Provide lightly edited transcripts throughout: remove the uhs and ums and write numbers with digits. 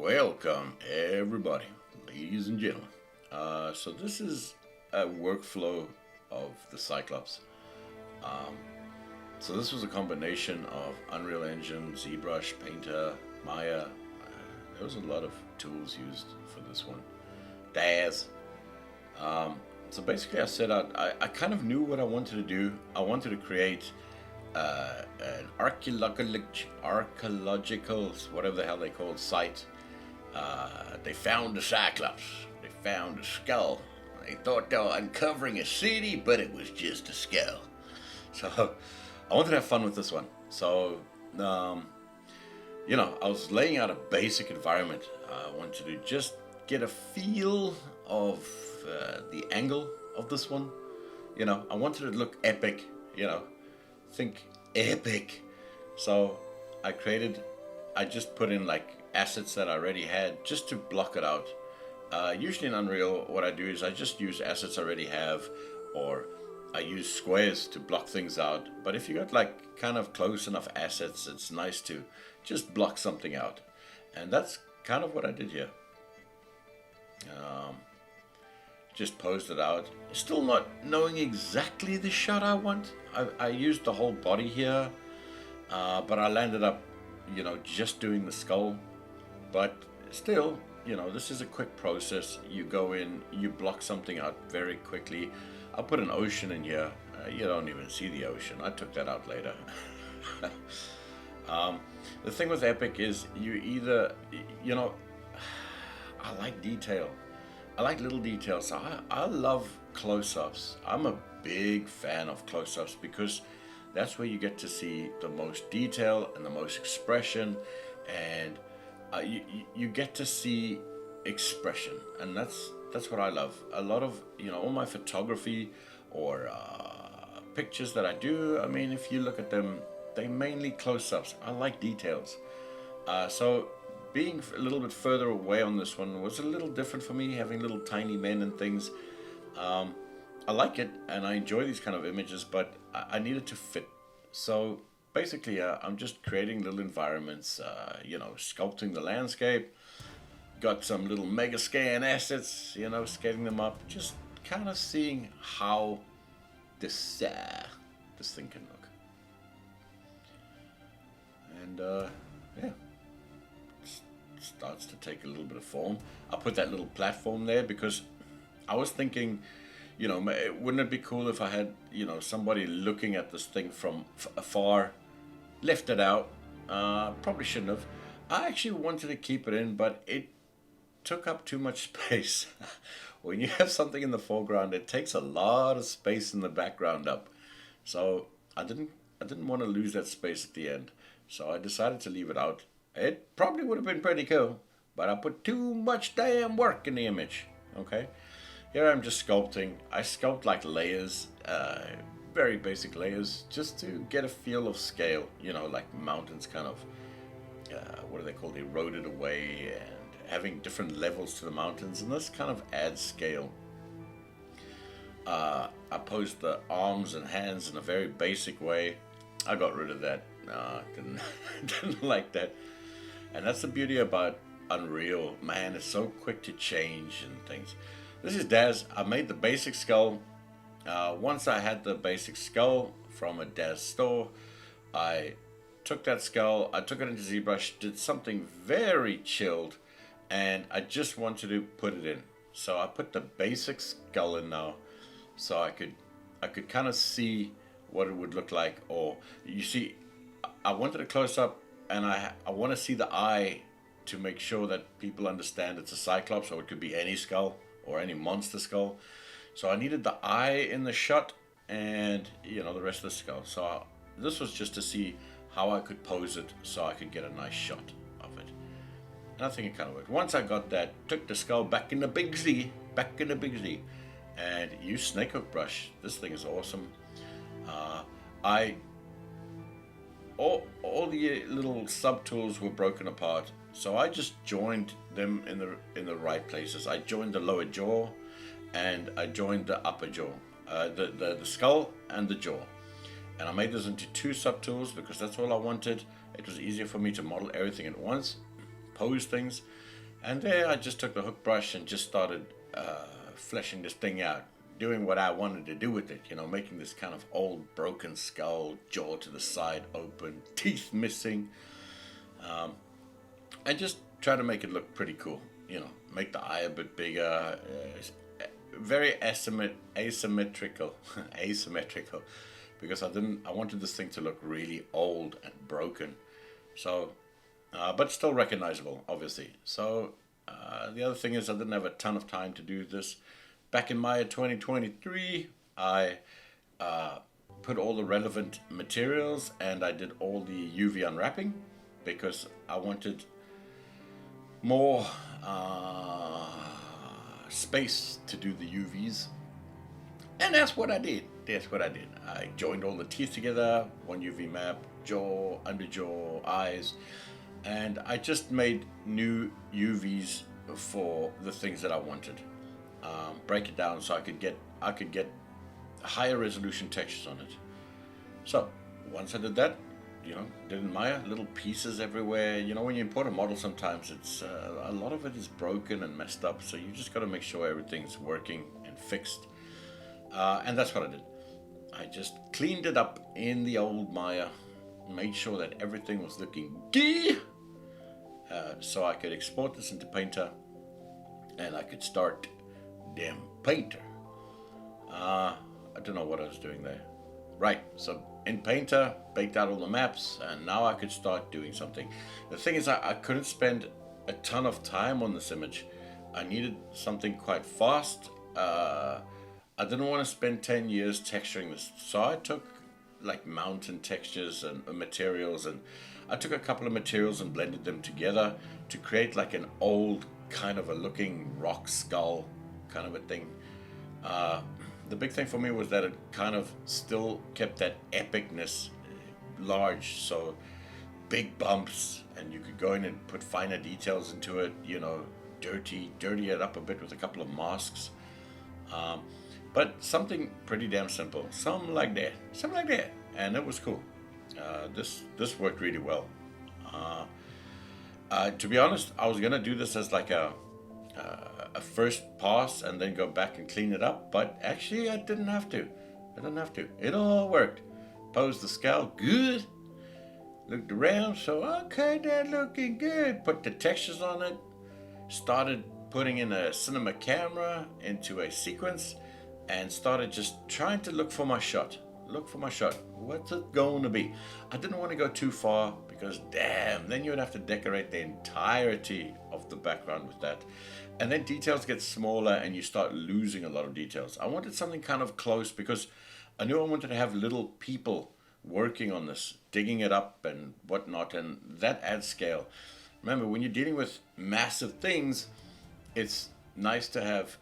Welcome, everybody, ladies and gentlemen. So this is a workflow of the Cyclops. Um, so this was a combination of Unreal Engine, ZBrush, Painter, Maya. There was a lot of tools used for this one. Daz. Um, so basically, I set out. I kind of knew what I wanted to do. I wanted to create an archaeological, whatever the hell they call it, site. They found the Cyclops. They found a skull. They thought they were uncovering a city, but it was just a skull. So I wanted to have fun with this one. So, I was laying out a basic environment. I wanted to just get a feel of the angle of this one. I wanted it to look epic. Think epic. So I just put in like assets that I already had just to block it out. Usually in Unreal, what I do is I just use assets I already have, or I use squares to block things out. But if you got like kind of close enough assets, it's nice to just block something out. And that's kind of what I did here. Just posed it out. Still not knowing exactly the shot I want. I used the whole body here, but I landed up, just doing the skull. But still, this is a quick process. You go in, you block something out very quickly. I'll put an ocean in here. You don't even see the ocean. I took that out later. The thing with Epic is you either, I like detail. I like little details. I love close-ups. I'm a big fan of close-ups because that's where you get to see the most detail and the most expression, and you get to see expression, and that's what I love. A lot of all my photography or pictures that I do. I mean, if you look at them, they mainly close-ups. I like details. So being a little bit further away on this one was a little different for me, having little tiny men and things. I like it and I enjoy these kind of images, but I needed to fit. So basically, I'm just creating little environments, sculpting the landscape. Got some little mega scan assets, scaling them up, just kind of seeing how this thing can look. And yeah, starts to take a little bit of form. I put that little platform there because I was thinking, wouldn't it be cool if I had, somebody looking at this thing from afar, left it out. Probably shouldn't have. I actually wanted to keep it in, but it took up too much space. When you have something in the foreground, it takes a lot of space in the background up. So I didn't want to lose that space at the end. So I decided to leave it out. It probably would have been pretty cool, but I put too much damn work in the image. Okay, here I'm just sculpting. I sculpt like layers, very basic layers, just to get a feel of scale. Like mountains kind of, what are they called, eroded away, and having different levels to the mountains, and this kind of adds scale. I posed the arms and hands in a very basic way. I got rid of that. Didn't like that. And that's the beauty about Unreal. Man, it's so quick to change and things. This is Daz. I made the basic skull. Once I had the basic skull from a Daz store, I took that skull, I took it into ZBrush, did something very chilled, and I just wanted to put it in. So I put the basic skull in now, so I could kind of see what it would look like. Or you see, I wanted a close up, and I want to see the eye to make sure that people understand it's a Cyclops, or it could be any skull or any monster skull. So I needed the eye in the shot, and the rest of the skull. So this was just to see how I could pose it so I could get a nice shot of it. And I think it kind of worked. Once I got that, took the skull back in the big Z, and used snake hook brush. This thing is awesome. All the little subtools were broken apart, so I just joined them in the right places. I joined the lower jaw, and I joined the upper jaw, the skull and the jaw. And I made this into two subtools because that's all I wanted. It was easier for me to model everything at once, pose things. And there I just took the hook brush and just started fleshing this thing out, doing what I wanted to do with it, making this kind of old broken skull, jaw to the side open, teeth missing, and just try to make it look pretty cool, make the eye a bit bigger, very asymmetrical, asymmetrical, because I wanted this thing to look really old and broken, so, but still recognizable, obviously. So the other thing is I didn't have a ton of time to do this. Back in Maya 2023, I put all the relevant materials and I did all the UV unwrapping because I wanted more space to do the UVs. And that's what I did. I joined all the teeth together, one UV map, jaw, underjaw, eyes, and I just made new UVs for the things that I wanted. Break it down so I could get higher resolution textures on it. So once I did that, did in Maya, little pieces everywhere. When you import a model, sometimes it's a lot of it is broken and messed up. So you just got to make sure everything's working and fixed. And that's what I did. I just cleaned it up in the old Maya, made sure that everything was looking good, so I could export this into Painter, and I could start damn Painter. I don't know what I was doing there. Right, so in Painter, baked out all the maps, and now I could start doing something. The thing is, I couldn't spend a ton of time on this image. I needed something quite fast. I didn't want to spend 10 years texturing this, so I took like mountain textures and materials, and I took a couple of materials and blended them together to create like an old kind of a looking rock skull kind of a thing. The big thing for me was that it kind of still kept that epicness large, so big bumps, and you could go in and put finer details into it, dirty it up a bit with a couple of masks. But something pretty damn simple, something like that, and it was cool. This worked really well. To be honest, I was gonna do this as like a first pass and then go back and clean it up, but actually I didn't have to. It all worked. Posed the skull good. Looked around, so okay, they're looking good. Put the textures on it. Started putting in a cinema camera into a sequence, and started just trying to look for my shot. What's it going to be? I didn't want to go too far because damn, then you would have to decorate the entirety of the background with that. And then details get smaller and you start losing a lot of details. I wanted something kind of close because I knew I wanted to have little people working on this, digging it up and whatnot, and that adds scale. Remember, when you're dealing with massive things, it's nice to have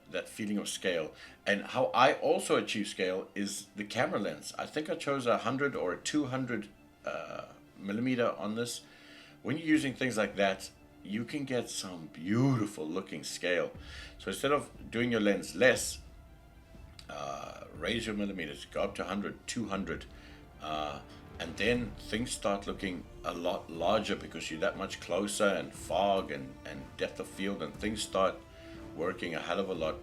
that feeling of scale. And how I also achieve scale is the camera lens. I think I chose 100 or a 200 millimeter on this. When you're using things like that, you can get some beautiful looking scale. So instead of doing your lens less, raise your millimeters, go up to 100, 200, and then things start looking a lot larger because you're that much closer, and fog and depth of field, and things start working a hell of a lot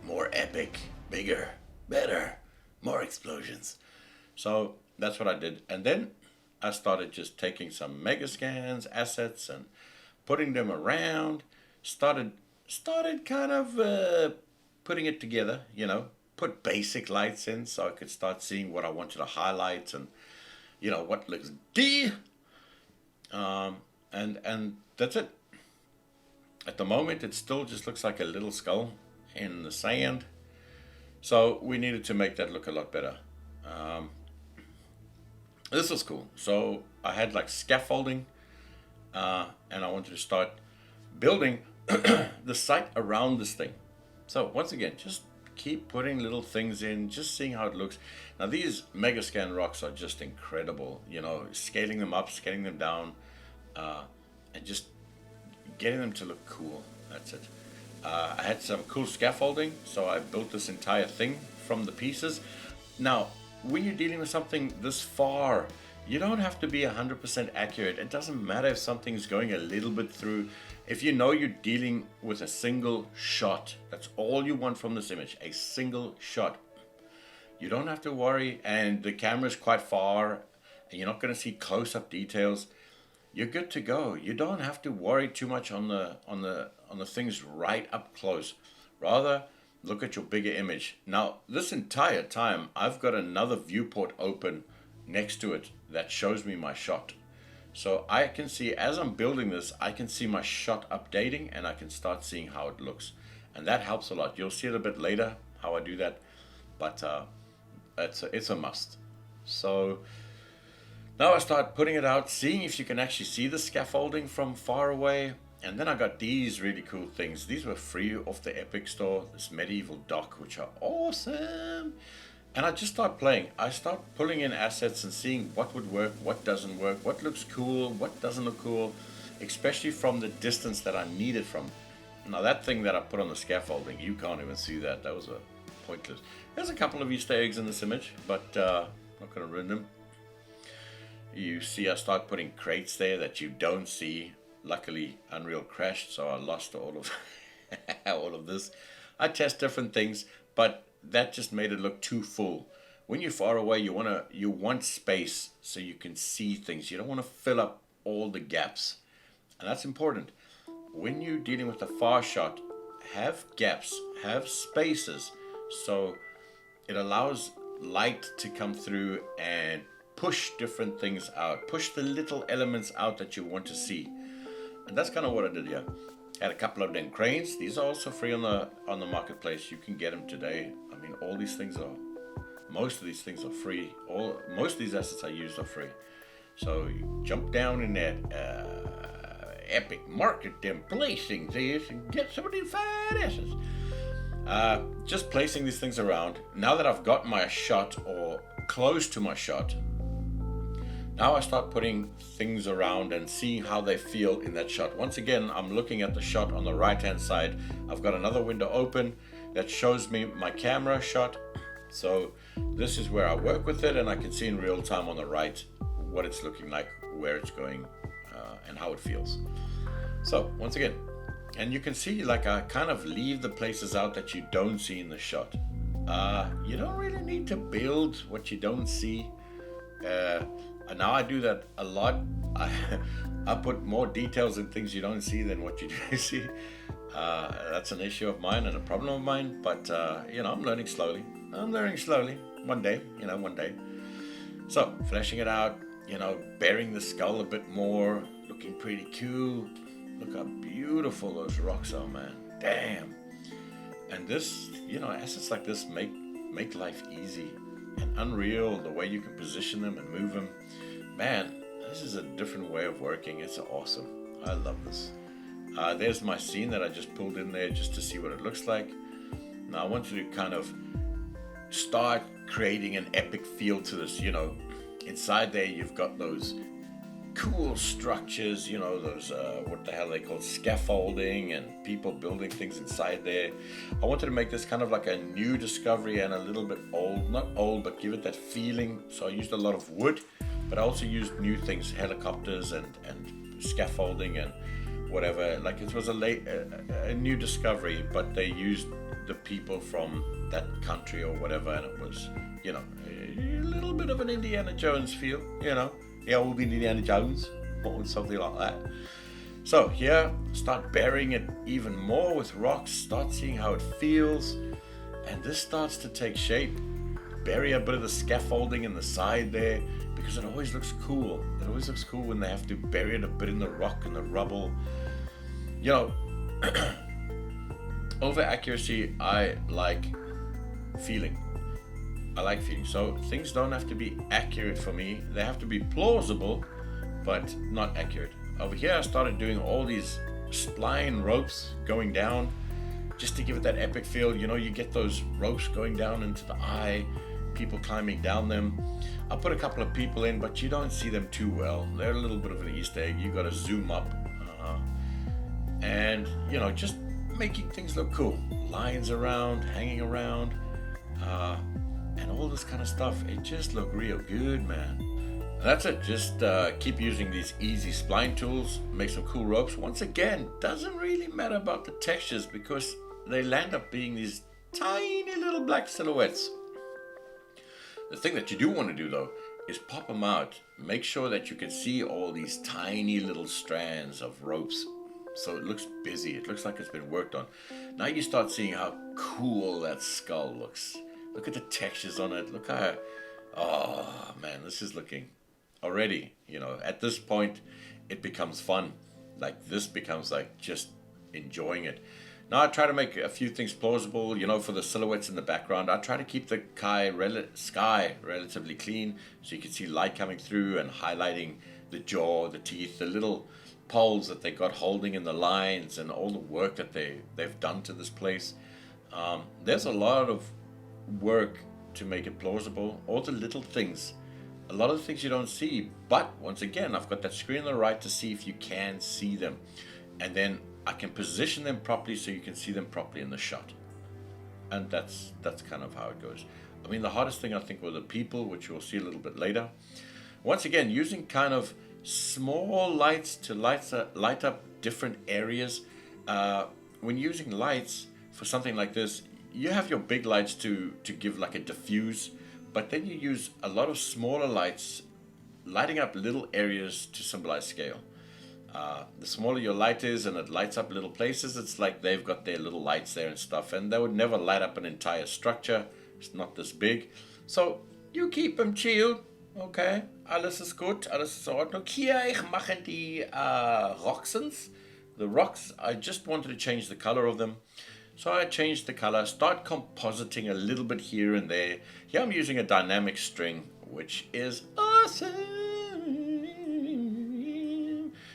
more epic, bigger, better, more explosions. So that's what I did. And then I started just taking some Megascans assets and putting them around, started kind of putting it together, put basic lights in so I could start seeing what I wanted to highlight and, what looks D. And that's it. At the moment, it still just looks like a little skull in the sand. So we needed to make that look a lot better. This was cool. So I had like scaffolding, and I wanted to start building the site around this thing. So once again, just keep putting little things in, just seeing how it looks. Now these Megascan rocks are just incredible, scaling them up, scaling them down, and just getting them to look cool. That's it. I had some cool scaffolding, so I built this entire thing from the pieces. Now, when you're dealing with something this far, You don't have to be 100% accurate. It doesn't matter if something's going a little bit through. If you know you're dealing with a single shot, that's all you want from this image, a single shot. You don't have to worry, and the camera's quite far, and you're not going to see close-up details. You're good to go. You don't have to worry too much on the things right up close. Rather, look at your bigger image. Now, this entire time, I've got another viewport open next to it that shows me my shot. So I can see, as I'm building this, I can see my shot updating, and I can start seeing how it looks. And that helps a lot. You'll see it a bit later, how I do that. But it's a must. So now I start putting it out, seeing if you can actually see the scaffolding from far away. And then I got these really cool things. These were free off the Epic store, this medieval dock, which are awesome. And I just start playing. I start pulling in assets and seeing what would work, what doesn't work, what looks cool, what doesn't look cool, especially from the distance that I need it from. Now that thing that I put on the scaffolding, you can't even see that. That was a pointless. There's a couple of Easter eggs in this image, but not going to ruin them. You see I start putting crates there that you don't see. Luckily Unreal crashed, so I lost all of all of this. I test different things, but that just made it look too full. When you're far away, you want space so you can see things. You don't want to fill up all the gaps, and that's important. When you're dealing with a far shot, have gaps, have spaces, so it allows light to come through and push different things out, push the little elements out that you want to see. And that's kind of what I did here. Had a couple of them cranes. These are also free on the marketplace. You can get them today. I mean, most of these things are free. Most of these assets I used are free. So you jump down in that Epic Market, them placing this, and get some of these fine assets. Just placing these things around. Now that I've got my shot or close to my shot, now I start putting things around and seeing how they feel in that shot. Once again, I'm looking at the shot on the right hand side. I've got another window open that shows me my camera shot. So this is where I work with it, and I can see in real time on the right what it's looking like, where it's going, and how it feels. So once again, and you can see like I kind of leave the places out that you don't see in the shot. You don't really need to build what you don't see. And now I do that a lot. I put more details in things you don't see than what you do see. That's an issue of mine and a problem of mine, but I'm learning slowly. One day. So fleshing it out, bearing the skull a bit more, looking pretty cool. Look how beautiful those rocks are, man. Damn. And this, assets like this make life easy. And Unreal, the way you can position them and move them, man, this is a different way of working. It's awesome. I love this. There's my scene that I just pulled in there just to see what it looks like. Now I want you to kind of start creating an epic feel to this. Inside there you've got those cool structures, those what the hell they call scaffolding, and people building things inside there. I wanted to make this kind of like a new discovery and a little bit old, not old, but give it that feeling. So I used a lot of wood, but I also used new things, helicopters and scaffolding and whatever. Like it was a new discovery, but they used the people from that country or whatever, and it was a little bit of an Indiana Jones feel, the old Indiana Jones, or something like that. So here, start burying it even more with rocks, start seeing how it feels, and this starts to take shape. Bury a bit of the scaffolding in the side there, because it always looks cool. It always looks cool when they have to bury it a bit in the rock and the rubble. Over accuracy, I like feeling. So things don't have to be accurate for me. They have to be plausible, but not accurate. Over here, I started doing all these spline ropes going down just to give it that epic feel. You get those ropes going down into the eye, people climbing down them. I put a couple of people in, but you don't see them too well. They're a little bit of an Easter egg. You got to zoom up. And, just making things look cool. Lines around, hanging around. And all this kind of stuff, it just looked real good, man. That's it. Just keep using these easy spline tools, make some cool ropes. Once again, doesn't really matter about the textures because they land up being these tiny little black silhouettes. The thing that you do want to do though is pop them out. Make sure that you can see all these tiny little strands of ropes. So it looks busy. It looks like it's been worked on. Now you start seeing how cool that skull looks. Look at the textures on it. Look how, oh man, this is looking already, at this point, it becomes fun. Like this becomes like just enjoying it. Now I try to make a few things plausible, for the silhouettes in the background. I try to keep the sky relatively clean so you can see light coming through and highlighting the jaw, the teeth, the little poles that they got holding in the lines and all the work that they've done to this place. There's a lot of work to make it plausible. All the little things, a lot of the things you don't see, but once again, I've got that screen on the right to see if you can see them. And then I can position them properly so you can see them properly in the shot. And that's kind of how it goes. I mean, the hardest thing I think were the people, which we'll see a little bit later. Once again, using kind of small lights to light up different areas. When using lights for something like this, you have your big lights to give like a diffuse, but then you use a lot of smaller lights lighting up little areas to symbolize scale. The smaller your light is and it lights up little places, it's like they've got their little lights there and stuff, and they would never light up an entire structure. It's not this big. So you keep them chilled. Okay, alles ist gut, alles ist in Ordnung. Hier, ich mache die Roxens. The rocks, I just wanted to change the color of them. So I changed the color, start compositing a little bit here and there. Here I'm using a dynamic string, which is awesome.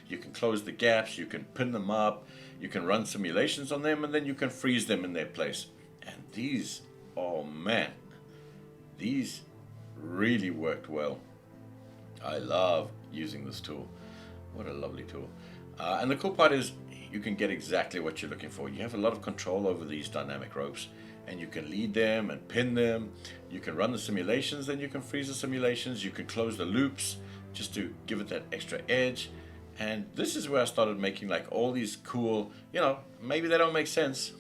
You can close the gaps, you can pin them up, you can run simulations on them, and then you can freeze them in their place. And these, oh man, these really worked well. I love using this tool. What a lovely tool. And the cool part is you can get exactly what you're looking for. You have a lot of control over these dynamic ropes, and you can lead them and pin them. You can run the simulations, then you can freeze the simulations. You can close the loops just to give it that extra edge. And this is where I started making like all these cool, maybe they don't make sense,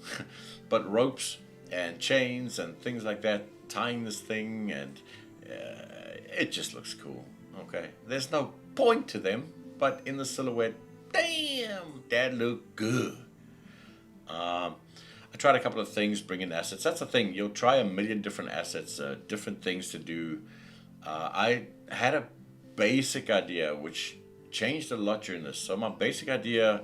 but ropes and chains and things like that, tying this thing, and it just looks cool. Okay, there's no point to them, but in the silhouette, damn, that look good. I tried a couple of things, bringing assets. That's the thing, you'll try a million different assets, different things to do. I had a basic idea which changed a lot during this. So my basic idea,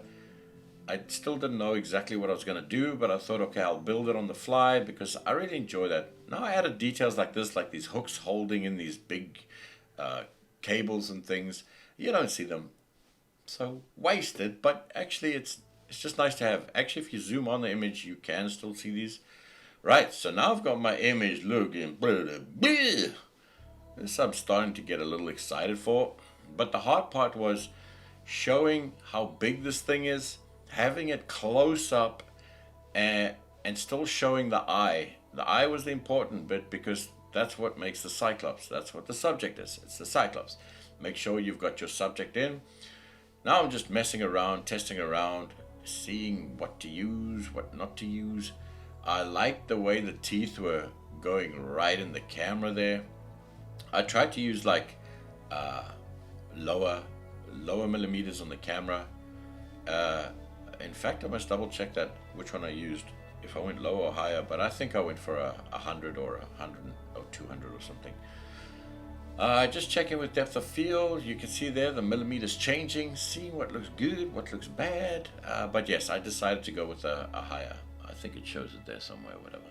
I still didn't know exactly what I was going to do, but I thought, okay, I'll build it on the fly because I really enjoy that. Now I added details like this, like these hooks holding in these big cables and things. You don't see them, so wasted, but actually it's just nice to have. Actually, if you zoom on the image, you can still see these. Right, so now I've got my image looking. This I'm starting to get a little excited for. But the hard part was showing how big this thing is, having it close up, and still showing the eye. The eye was the important bit because that's what makes the cyclops. That's what the subject is. It's the cyclops. Make sure you've got your subject in. Now I'm just messing around, testing around, seeing what to use, what not to use. I liked the way the teeth were going right in the camera there. I tried to use like lower millimeters on the camera. In fact, I must double check that which one I used, if I went lower or higher, but I think I went for 100 or 100 or 200 or something. Just checking with depth of field. You can see there the millimeters changing, seeing what looks good, what looks bad. But yes, I decided to go with a higher. I think it shows it there somewhere, whatever.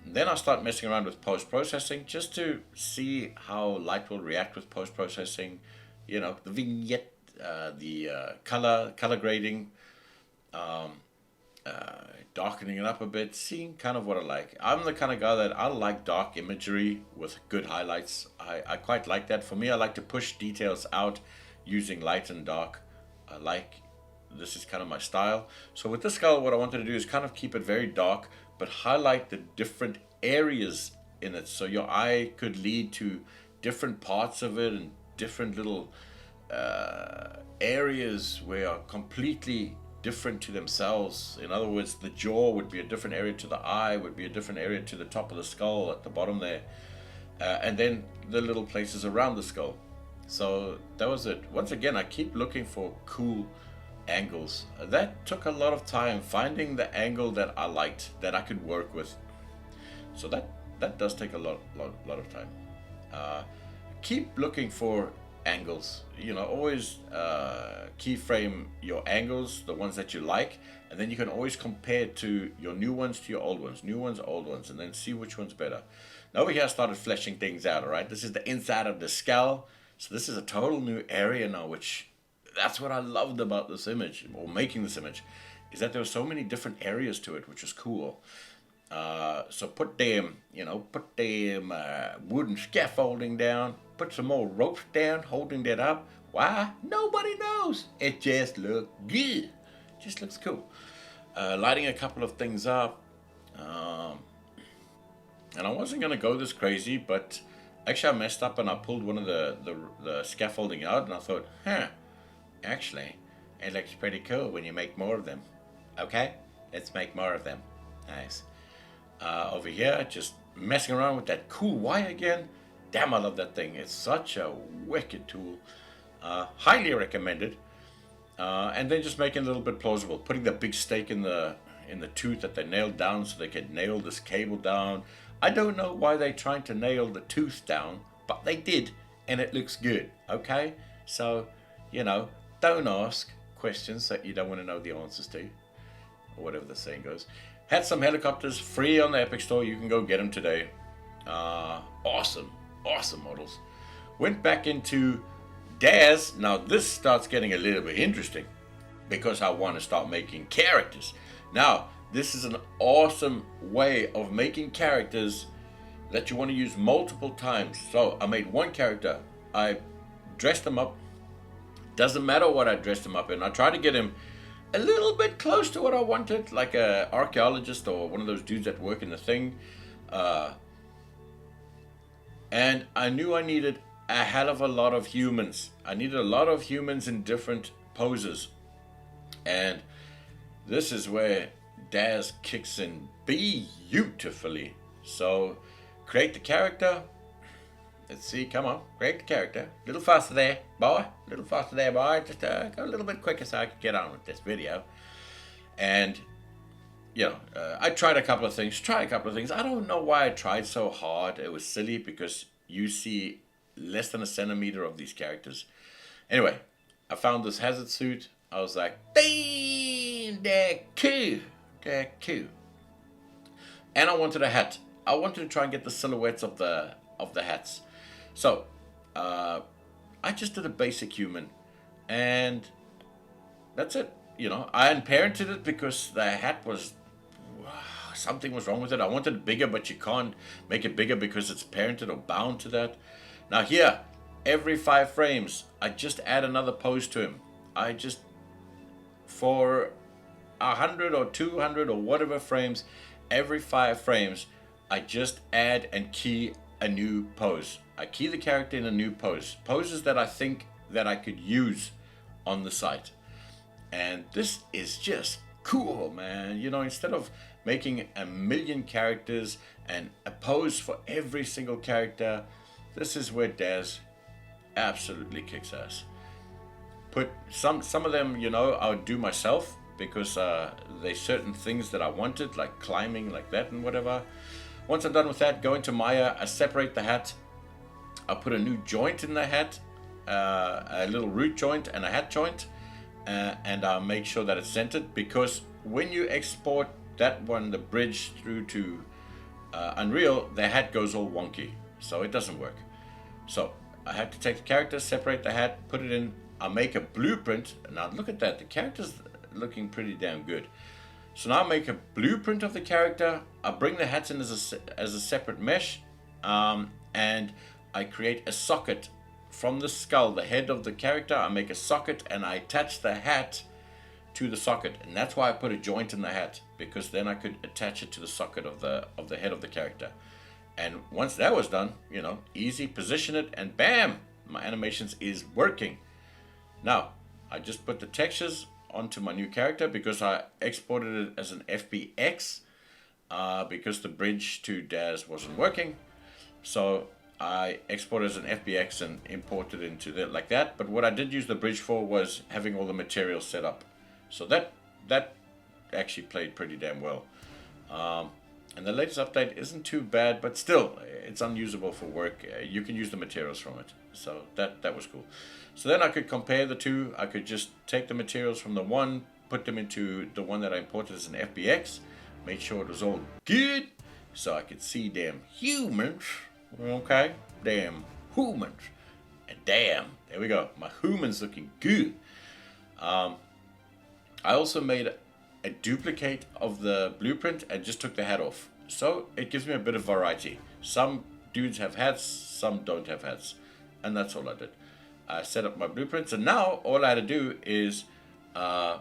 Then I start messing around with post-processing just to see how light will react with post-processing. The vignette, the color grading, darkening it up a bit, seeing kind of what I like. I'm the kind of guy that I like dark imagery with good highlights. I quite like that. For me, I like to push details out using light and dark. This is kind of my style. So with this skull, what I wanted to do is kind of keep it very dark, but highlight the different areas in it, so your eye could lead to different parts of it and different little areas where are completely different to themselves. In other words, the jaw would be a different area to the eye, would be a different area to the top of the skull at the bottom there, and then the little places around the skull. So that was it. Once again, I keep looking for cool angles. That took a lot of time, finding the angle that I liked, that I could work with. So that does take a lot of time. Keep looking for angles. Always keyframe your angles, the ones that you like, and then you can always compare to your new ones to your old ones, new ones, old ones, and then see which one's better. Now over here I started fleshing things out. All right, this is the inside of the skull. So this is a total new area now, which that's what I loved about this image, or making this image, is that there were so many different areas to it, which was cool. So put them wooden scaffolding down, put some more ropes down, holding that up. Why? Nobody knows. It just looks good. Just looks cool. Lighting a couple of things up. And I wasn't going to go this crazy, but actually I messed up and I pulled one of the scaffolding out, and I thought, actually, it looks pretty cool when you make more of them. Okay, let's make more of them. Nice. Over here, just messing around with that cool wire again. Damn, I love that thing. It's such a wicked tool. Highly recommended. And then just making it a little bit plausible. Putting the big stake in the tooth that they nailed down so they could nail this cable down. I don't know why they're trying to nail the tooth down, but they did, and it looks good. Okay? So, don't ask questions that you don't want to know the answers to, or whatever the saying goes. Had some helicopters free on the Epic Store. You can go get them today. Awesome models. Went back into Daz. Now this starts getting a little bit interesting, because I want to start making characters. Now, this is an awesome way of making characters that you want to use multiple times. So I made one character. I dressed him up. Doesn't matter what I dressed him up in. I tried to get him a little bit close to what I wanted, like a archaeologist or one of those dudes that work in the thing. And I knew I needed a hell of a lot of humans. I needed a lot of humans in different poses. And this is where Daz kicks in beautifully. So create the character. Let's see, come on, create the character. A little faster there, boy. A little faster there, boy. Just go a little bit quicker so I can get on with this video. And, I tried a couple of things. I don't know why I tried so hard. It was silly because you see less than a centimeter of these characters. Anyway, I found this hazard suit. I was like, damn, they're cool. They're cool. And I wanted a hat. I wanted to try and get the silhouettes of the hats. So, I just did a basic human, and that's it. I unparented it because the hat was, something was wrong with it. I wanted it bigger, but you can't make it bigger because it's parented or bound to that. Now here, every 5 frames, I just add another pose to him. I just, for 100 or 200 or whatever frames, every 5 frames, I just add and key a new pose. I key the character in a new pose. Poses that I think that I could use on the site. And this is just cool, man. Instead of making a million characters and a pose for every single character, this is where Daz absolutely kicks ass. Put some of them, I would do myself because there's certain things that I wanted, like climbing like that and whatever. Once I'm done with that, go into Maya, I separate the hat. I put a new joint in the hat, a little root joint and a hat joint, and I make sure that it's centered, because when you export that one, the bridge through to Unreal, the hat goes all wonky, so it doesn't work. So I had to take the character, separate the hat, put it in, I make a blueprint. Now look at that, the character's looking pretty damn good. So now I make a blueprint of the character, I bring the hats in as a separate mesh, and I create a socket from the skull, the head of the character. I make a socket and I attach the hat to the socket, and that's why I put a joint in the hat, because then I could attach it to the socket of the head of the character. And once that was done, easy, position it, and bam, my animations is working. Now, I just put the textures onto my new character because I exported it as an FBX because the bridge to DAS wasn't working. So I exported as an FBX and imported into it like that. But what I did use the bridge for was having all the materials set up. So that actually played pretty damn well. And the latest update isn't too bad, but still, it's unusable for work. You can use the materials from it. So that was cool. So then I could compare the two. I could just take the materials from the one, put them into the one that I imported as an FBX, made sure it was all good, so I could see damn humans. Okay, damn humans. And damn, there we go. My humans looking good. I also made a duplicate of the blueprint and just took the hat off. So it gives me a bit of variety. Some dudes have hats, some don't have hats. And that's all I did. I set up my blueprints, and now all I had to do is I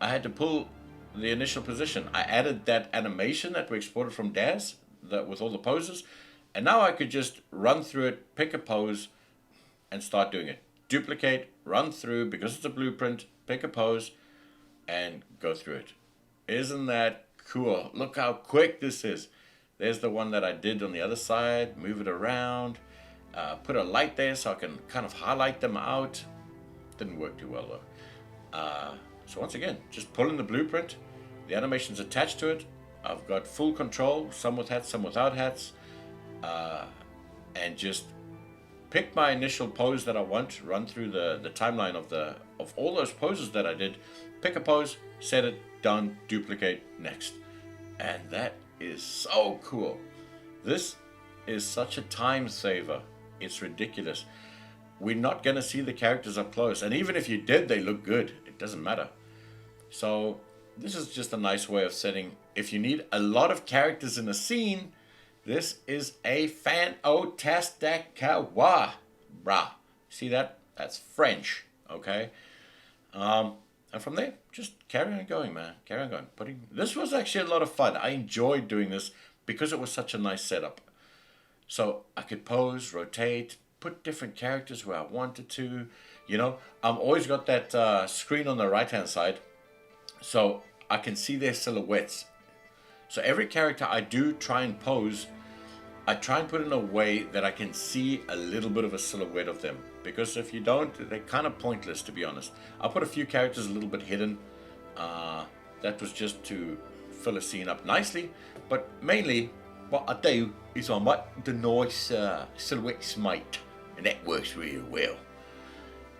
had to pull the initial position. I added that animation that we exported from DAS with all the poses, and now I could just run through it, pick a pose, and start doing it. Duplicate, run through, because it's a blueprint, pick a pose, and go through it. Isn't that cool? Look how quick this is. There's the one that I did on the other side. Move it around. Put a light there so I can kind of highlight them out. Didn't work too well though. So once again, just pull in the blueprint. The animation's attached to it. I've got full control, some with hats, some without hats. And just pick my initial pose that I want, run through the timeline of all those poses that I did. Pick a pose, set it, done, duplicate, next. And that is so cool. This is such a time saver. It's ridiculous. We're not going to see the characters up close. And even if you did, they look good. It doesn't matter. So this is just a nice way of setting. If you need a lot of characters in a scene, this is a fantastic kawa. Brah. See that? That's French. Okay? And from there, just carry on going, man. Carry on going. This was actually a lot of fun. I enjoyed doing this because it was such a nice setup. So I could pose, rotate, put different characters where I wanted to. I've always got that screen on the right-hand side, so I can see their silhouettes. So every character I do try and pose, I try and put in a way that I can see a little bit of a silhouette of them. Because if you don't, they're kind of pointless, to be honest. I'll put a few characters a little bit hidden. That was just to fill a scene up nicely. But mainly, what I do is I make the nice silhouettes mate. And that works really well.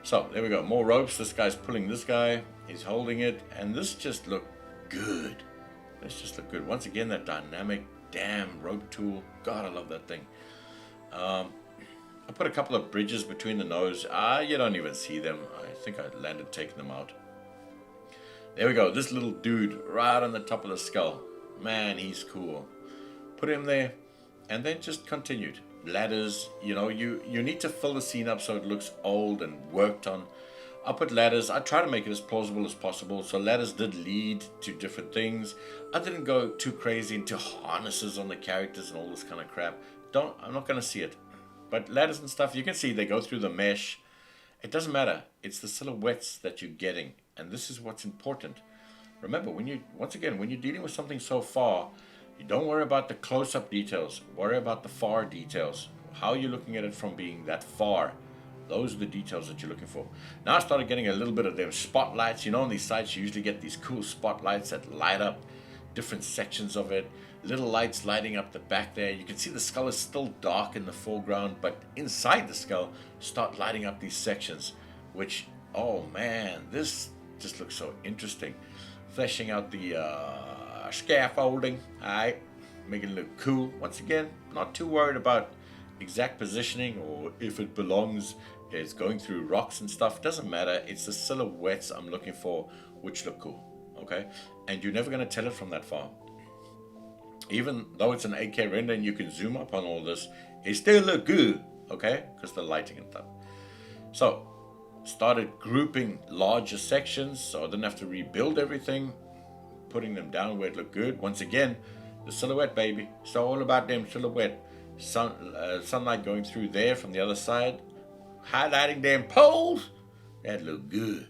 So, there we go. More ropes. This guy's pulling this guy. He's holding it. And this just looked good. This just looked good. Once again, that dynamic damn rope tool. God, I love that thing. I put a couple of bridges between the nose. You don't even see them. I think I landed taking them out. There we go. This little dude right on the top of the skull. Man, he's cool. Put him there, and then just continued. Ladders, you need to fill the scene up so it looks old and worked on. I put ladders. I try to make it as plausible as possible. So ladders did lead to different things. I didn't go too crazy into harnesses on the characters and all this kind of crap. I'm not going to see it. But ladders and stuff, you can see they go through the mesh. It doesn't matter. It's the silhouettes that you're getting. And this is what's important. Remember, when you're dealing with something so far, you don't worry about the close-up details. Worry about the far details. How you're looking at it from being that far. Those are the details that you're looking for. Now I started getting a little bit of them spotlights. On these sites you usually get these cool spotlights that light up different sections of it. Little lights lighting up the back there. You can see the skull is still dark in the foreground, but inside the skull start lighting up these sections, which, oh man, this just looks so interesting. Fleshing out the scaffolding, alright, making it look cool. Once again, not too worried about exact positioning or if it belongs. It's going through rocks and stuff. Doesn't matter. It's the silhouettes I'm looking for, which look cool. Okay, and you're never going to tell it from that far. Even though it's an 8K render and you can zoom up on all this, it still look good. Okay, because the lighting and stuff. So started grouping larger sections so I didn't have to rebuild everything. Putting them down where it looked good. Once again, the silhouette, baby. It's all about them silhouette. sunlight going through there from the other side, highlighting them poles. That look good.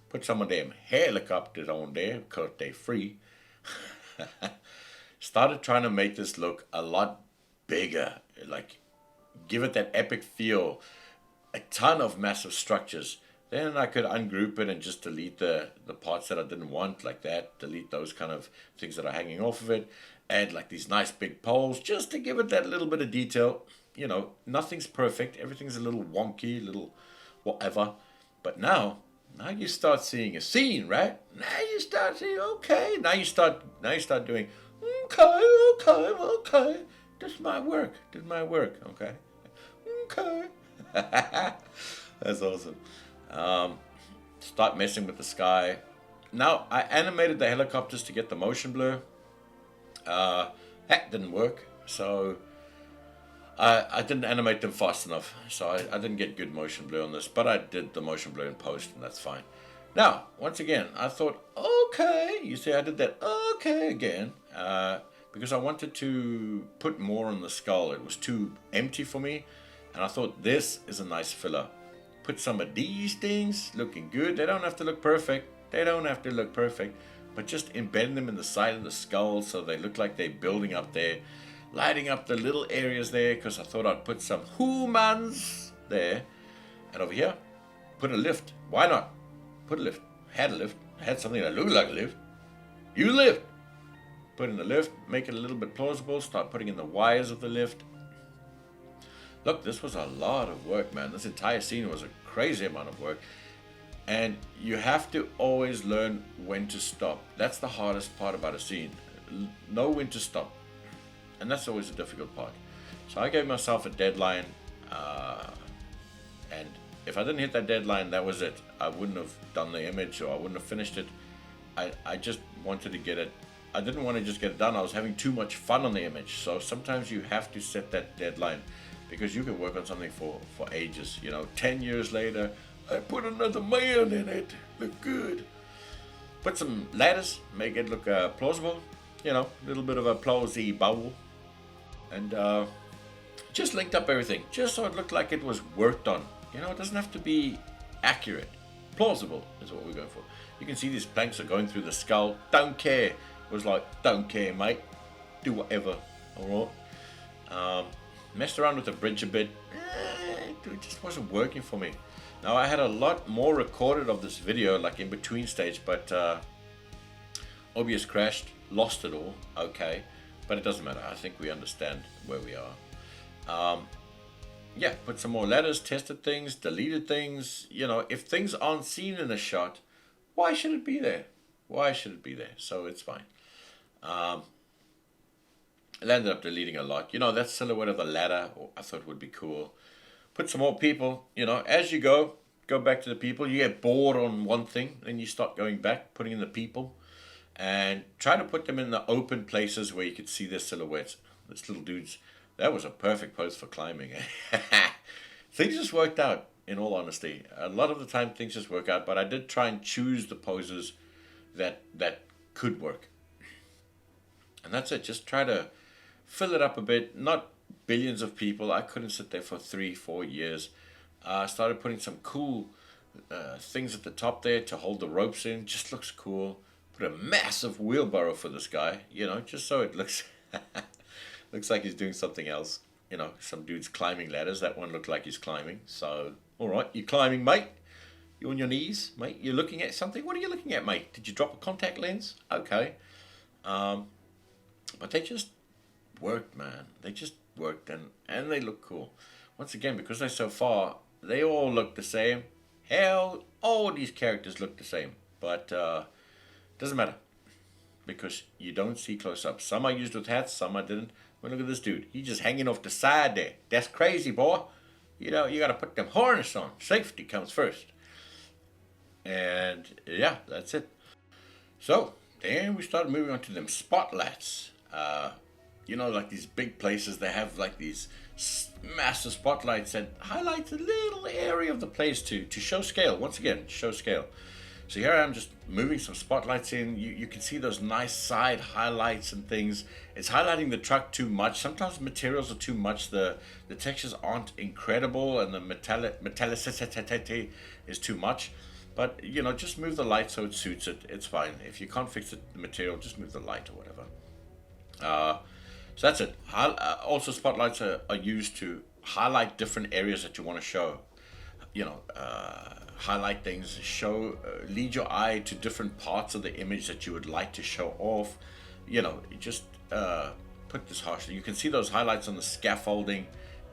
Put some of them helicopters on there because they're free. Started trying to make this look a lot bigger, like give it that epic feel. A ton of massive structures. Then I could ungroup it and just delete the parts that I didn't want, like that. Delete those kind of things that are hanging off of it. Add like these nice big poles just to give it that little bit of detail. You know, nothing's perfect. Everything's a little wonky, little whatever. But now you start seeing a scene, right? Now you start seeing, okay. Now you start doing, okay. This might work. Okay. Okay. That's awesome. Start messing with the sky. Now I animated the helicopters to get the motion blur. That didn't work, so I didn't animate them fast enough, so I didn't get good motion blur on this, but I did the motion blur in post, and that's fine. Now, once again, I thought, okay, you see I did that okay again, because I wanted to put more on the skull. It was too empty for me, and I thought this is a nice filler. Put some of these things looking good. They don't have to look perfect. But just embed them in the side of the skull so they look like they're building up there, lighting up the little areas there, because I thought I'd put some humans there. And over here, put a lift. Why not? Put a lift. Had a lift. Had something that looked like a lift. Use a lift. Put in the lift. Make it a little bit plausible. Start putting in the wires of the lift. Look, this was a lot of work, man. This entire scene was a crazy amount of work. And you have to always learn when to stop. That's the hardest part about a scene. Know when to stop. And that's always a difficult part. So I gave myself a deadline. And if I didn't hit that deadline, that was it. I wouldn't have done the image, or I wouldn't have finished it. I just wanted to get it. I didn't want to just get it done. I was having too much fun on the image. So sometimes you have to set that deadline, because you can work on something for ages. 10 years later, I put another man in it. Look good. Put some ladders, make it look plausible. A little bit of a plausible. And just linked up everything, just so it looked like it was worked on. It doesn't have to be accurate. Plausible is what we're going for. You can see these planks are going through the skull. Don't care. It was like, don't care, mate. Do whatever. All right. Messed around with the bridge a bit. It just wasn't working for me. Now I had a lot more recorded of this video, like in between stage, but OBS crashed, lost it all. Okay, but it doesn't matter. I think we understand where we are. Yeah, put some more ladders, tested things, deleted things. If things aren't seen in a shot, why should it be there? So it's fine. I ended up deleting a lot. That silhouette of the ladder I thought would be cool. Put some more people. As you go back to the people. You get bored on one thing, then you start going back, putting in the people, and try to put them in the open places where you could see their silhouettes. This little dude's, that was a perfect pose for climbing. Things just worked out, in all honesty. A lot of the time things just work out, but I did try and choose the poses that could work. And that's it. Just try to fill it up a bit. Not billions of people. I couldn't sit there for 3-4 years. I started putting some cool things at the top there to hold the ropes in. Just looks cool. Put a massive wheelbarrow for this guy, just so it looks looks like he's doing something else. Some dude's climbing ladders. That one looked like he's climbing. So, all right, you climbing, mate? You on your knees, mate? You're looking at something? What are you looking at, mate? Did you drop a contact lens? Okay. But they just worked, man. They just worked, and they look cool. Once again, because they're so far, they all look the same. Hell, all these characters look the same. But doesn't matter, because you don't see close-ups. Some I used with hats, some I didn't. Well, look at this dude. He's just hanging off the side there. That's crazy, boy. You got to put them harness on. Safety comes first. And yeah, that's it. So then we started moving on to them spotlights. Like these big places, they have like these massive spotlights that highlight a little area of the place to show scale. Once again, show scale. So here I am just moving some spotlights in. You can see those nice side highlights and things. It's highlighting the truck too much. Sometimes materials are too much. The textures aren't incredible and the metallicity is too much. But, just move the light so it suits it. It's fine. If you can't fix the material, just move the light or whatever. So that's it. Also, spotlights are used to highlight different areas that you want to show. Highlight things, lead your eye to different parts of the image that you would like to show off. Just put this harshly. You can see those highlights on the scaffolding.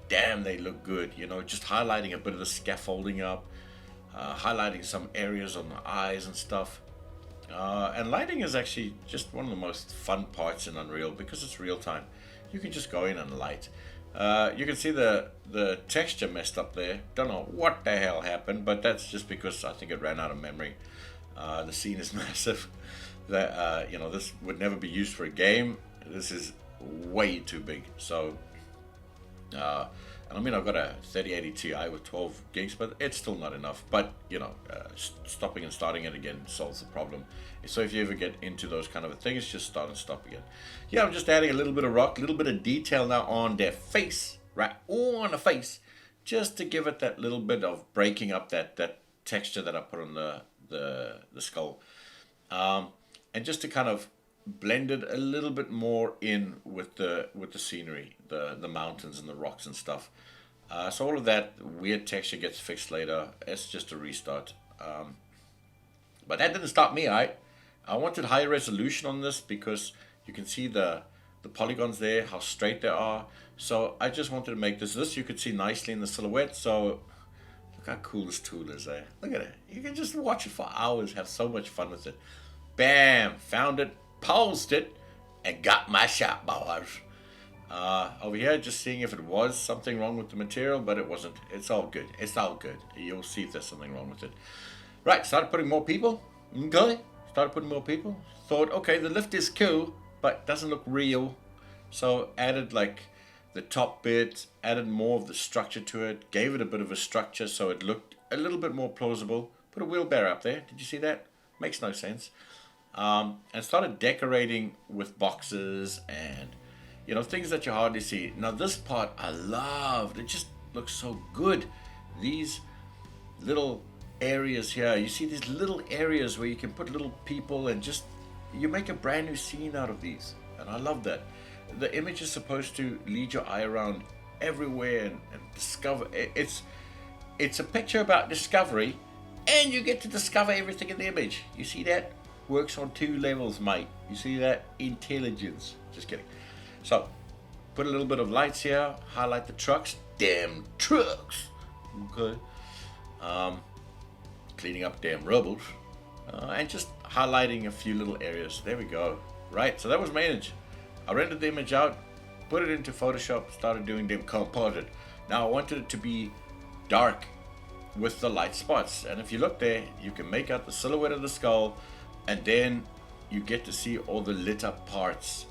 Damn, they look good. Just highlighting a bit of the scaffolding up, highlighting some areas on the eyes and stuff. And lighting is actually just one of the most fun parts in Unreal because it's real time. You can just go in and light. You can see the texture messed up there. Don't know what the hell happened, but that's just because I think it ran out of memory. The scene is massive. This would never be used for a game. This is way too big. So, I've got a 3080 Ti with 12 gigs, but it's still not enough. But, stopping and starting it again solves the problem. So if you ever get into those kind of things, just start and stop again. Yeah, I'm just adding a little bit of rock, a little bit of detail now on their face, right on the face, just to give it that little bit of breaking up that texture that I put on the skull. And just to kind of blend it a little bit more in with the scenery, the mountains and the rocks and stuff. So all of that weird texture gets fixed later. It's just a restart. But that didn't stop me. I wanted higher resolution on this because you can see the polygons there, how straight they are. So I just wanted to make this you could see nicely in the silhouette. So look how cool this tool is, eh? Look at it. You can just watch it for hours, have so much fun with it. Bam! Found it, paused it, and got my shot, boys. Over here, just seeing if it was something wrong with the material, but it wasn't. It's all good. It's all good. You'll see if there's something wrong with it. Right, started putting more people. Okay. Started putting more people. Thought, okay, the lift is cool, but doesn't look real. So added like the top bit, added more of the structure to it, gave it a bit of a structure so it looked a little bit more plausible. Put a wheelbarrow up there. Did you see that? Makes no sense. And started decorating with boxes and things that you hardly see. Now this part I loved. It just looks so good. These little areas here, you see these little areas where you can put little people and just you make a brand new scene out of these, and I love that. The image is supposed to lead your eye around everywhere and discover. It's a picture about discovery, and you get to discover everything in the image. You see that? Works on 2 levels, mate. You see that? Intelligence. Just kidding. So put a little bit of lights here, highlight the trucks. Damn trucks. Okay. Cleaning up damn rubbles, and just highlighting a few little areas. There we go. Right, so that was my image. I rendered the image out, put it into Photoshop, started doing them composite. Now I wanted it to be dark with the light spots, and if you look there, you can make out the silhouette of the skull, and then you get to see all the lit up parts.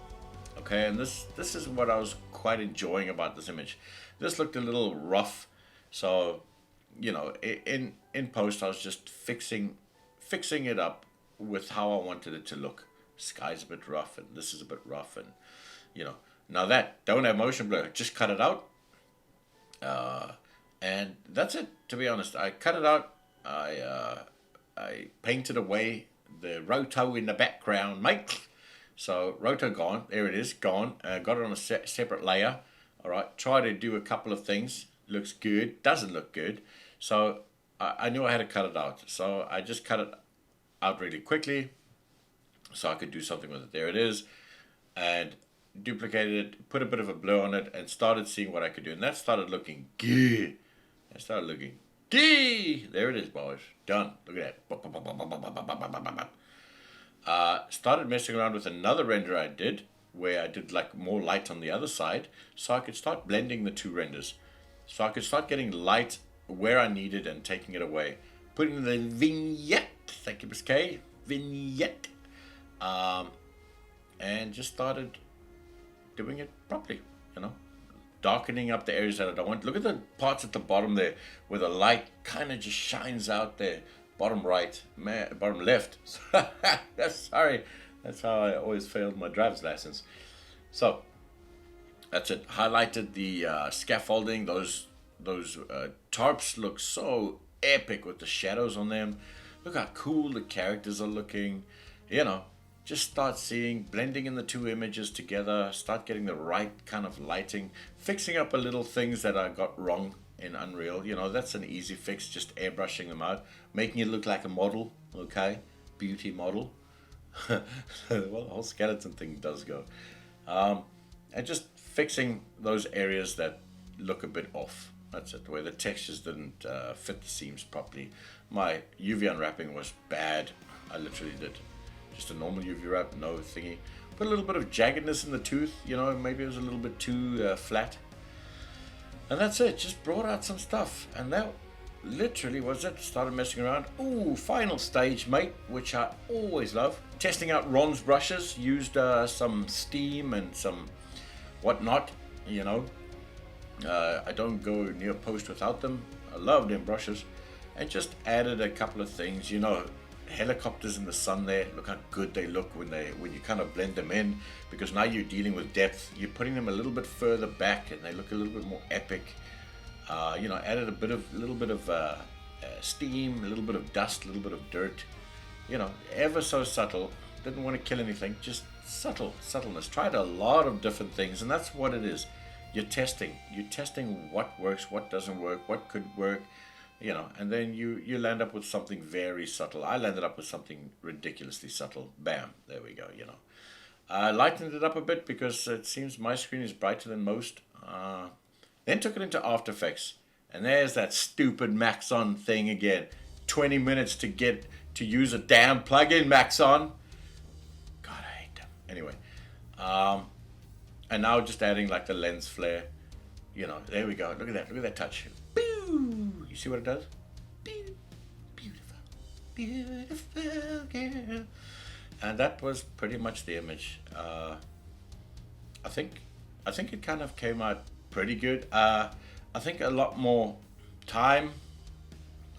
Okay, and this is what I was quite enjoying about this image. This looked a little rough, so in post I was just fixing it up with how I wanted it to look. Sky's a bit rough and this is a bit rough, and now that don't have motion blur, just cut it out, and that's it. To be honest, I cut it out. I painted away the roto in the background, mate. So roto gone, there it is, gone. Got it on a separate layer. All right, try to do a couple of things. Looks good, doesn't look good. So I knew I had to cut it out. So I just cut it out really quickly so I could do something with it. There it is. And duplicated it, put a bit of a blur on it, and started seeing what I could do. And that started looking good. There it is, boys. Done. Look at that. Started messing around with another render I did, where I did like more light on the other side, so I could start blending the 2 renders. So I could start getting light where I needed and taking it away. Putting the vignette, thank you, Miss K, vignette, and just started doing it properly, darkening up the areas that I don't want. Look at the parts at the bottom there where the light kind of just shines out there. bottom right, bottom left. Sorry, that's how I always failed my driver's license. So that's it. Highlighted the scaffolding. Those tarps look so epic with the shadows on them. Look how cool the characters are looking. You know, just start seeing, blending in the two images together, start getting the right kind of lighting, fixing up a little things that I got wrong in Unreal. You know, that's an easy fix, just airbrushing them out, making it look like a model, okay? Beauty model. Well, the whole skeleton thing does go. And just fixing those areas that look a bit off. That's it, where the textures didn't fit the seams properly. My UV unwrapping was bad. I literally did just a normal UV wrap, no thingy. Put a little bit of jaggedness in the tooth, you know, maybe it was a little bit too flat. And that's it, just brought out some stuff. And that literally was it. Started messing around. Ooh, final stage, mate, which I always love. Testing out Ron's brushes, used some steam and some whatnot, you know. I don't go near post without them. I love them brushes. And just added a couple of things, you know, helicopters in the sun there. Look how good they look when you kind of blend them in, because now you're dealing with depth. You're putting them a little bit further back and they look a little bit more epic. You know, added a little bit of steam, a little bit of dust, a little bit of dirt. You know, ever so subtle. Didn't want to kill anything, just subtleness. Tried a lot of different things, and that's what it is. You're testing what works, what doesn't work, what could work, you know, and then you land up with something very subtle. I landed up with something ridiculously subtle. Bam, there we go, you know. I lightened it up a bit because it seems my screen is brighter than most. Then took it into After Effects, and there's that stupid Maxon thing again. 20 minutes to use a damn plugin, Maxon. God, I hate them. Anyway, and now just adding like the lens flare. You know, there we go. Look at that touch. Boo! You see what it does? Beautiful, beautiful girl. And that was pretty much the image. I think it kind of came out pretty good. I think a lot more time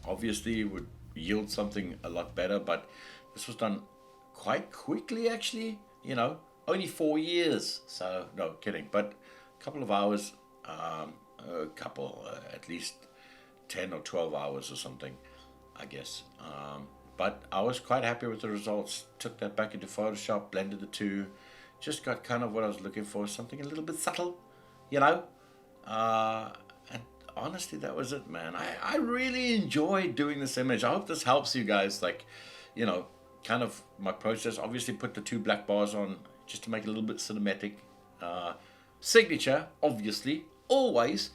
obviously would yield something a lot better, but this was done quite quickly actually, you know, only 4 years, so no kidding, but a couple of hours, at least 10 or 12 hours or something, I guess. But I was quite happy with the results. Took that back into Photoshop, blended the two, just got kind of what I was looking for, something a little bit subtle, you know. And honestly, that was it, man. I really enjoyed doing this image. I hope this helps you guys, like, you know, kind of my process. Obviously put the 2 black bars on just to make it a little bit cinematic. Signature, obviously, always.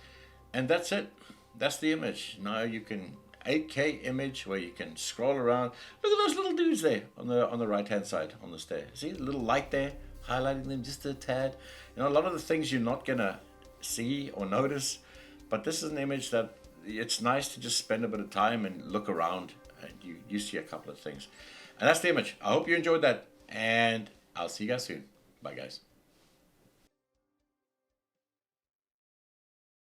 And that's it. That's the image. Now you can 8K image where you can scroll around. Look at those little dudes there on the right hand side on the stair. See the little light there, highlighting them just a tad. You know, a lot of the things you're not gonna see or notice, but this is an image that it's nice to just spend a bit of time and look around, and you see a couple of things. And that's the image. I hope you enjoyed that, and I'll see you guys soon. Bye, guys.